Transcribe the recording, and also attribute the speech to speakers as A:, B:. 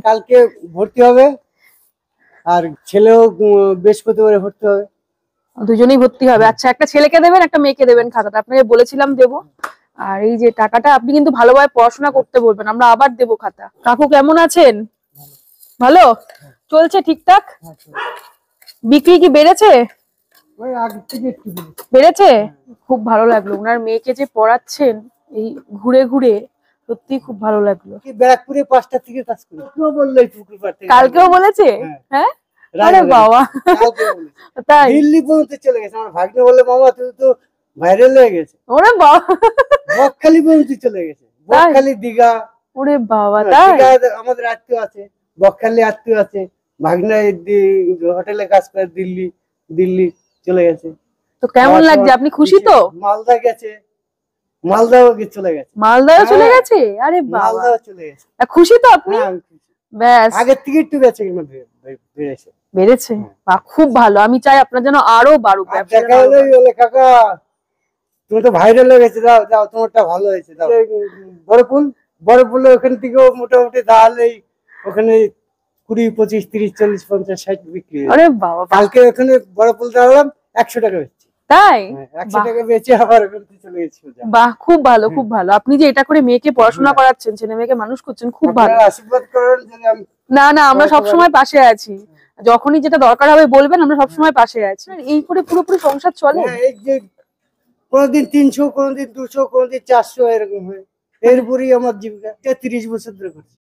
A: কালকে ভর্তি হবে, আর ছেলেও বৃহস্পতিবারে ভর্তি হবে।
B: দুজনেই ভর্তি হবে। আচ্ছা, একটা ছেলেকে দেবেন, একটা মেয়েকে দেবেন খাতাটা, আপনাকে বলেছিলাম দেবো। আর এই যে টাকাটা আপনি কিন্তু ভালোভাবে পড়াশোনা করতে বলবেন, আমরা আবার দেবো খাতা। কাকু কেমন আছেন? ভালো চলছে ঠিকঠাক? বিক্রি কি বেড়েছে? বেড়েছে? খুব ভালো লাগলো, ওনার মেয়েকে যে পড়াচ্ছেন এই ঘুরে ঘুরে, সত্যি খুব ভালো লাগলো।
A: ব্যারাকপুরে 5টা থেকে কাজ করি, বললো পুকুর পাড় থেকে।
B: কালকেও বলেছে? হ্যাঁ, আরে বাবা, তাই?
A: দিল্লি পর্যন্ত চলে গেছে। আমার ভাগ্নে বলে, মামা তুই তো ভাইরাল হয়ে গেছে।
B: ওরে বাবা,
A: বকখালি পর্যন্ত চলে গেছে, বকখালি, দীঘা।
B: ওরে বাবা, তাই?
A: আমাদের আত্মীয় আছে, বকখালি আত্মীয় আছে। ভাগ্না হোটেলে কাজ করে, দিল্লি চলে গেছে।
B: তো কেমন লাগছে, আপনি খুশি তো?
A: মালদা গেছে, মালদাও চলে গেছে।
B: মালদাও চলে গেছে? আরে বাবা,
A: মালদাও চলে গেছে।
B: খুশি তো আপনি? ব্যাস,
A: আগের থেকে একটু বেঁচে বেড়েছে।
B: বাহ, খুব ভালো। আমি চাই আপনার যেন আরো বাড়ুক ব্যবসা।
A: বলে, কাকা তুমি তো ভাইরাল হয়ে গেছে, দাও দাও, তোমারটা ভালো হয়েছে, দাও। বড়পুলে ওখান থেকেও মোটামুটি দাঁড়ালেই ওখানে 20, 25, 30, 40, 50, 60 বিক্রি।
B: আরে বাবা,
A: কালকে ওখানে বড়পুল দাঁড়ালাম, 100 টাকা বেচছি।
B: তাই?
A: 100 টাকা বেচে আবার ওখান থেকে চলে গেছি।
B: বাহ, খুব ভালো, খুব ভালো। আপনি যে এটা করে মেয়েকে পড়াশোনা করাচ্ছেন, ছেলে মেয়েকে মানুষ করছেন, খুব ভালো।
A: আশীর্বাদ করেন যেন আমি।
B: না না, আমরা সবসময় পাশে আছি, যখনই যেটা দরকার হবে বলবেন, আমরা সবসময় পাশে আছি। এই করে পুরোপুরি সংসার চলে।
A: এই যে কোনদিন 300, কোনদিন 200, কোনদিন 400, এরকম হয়। এরপরই আমার জীবিকা 30 বছর ধরে করছি।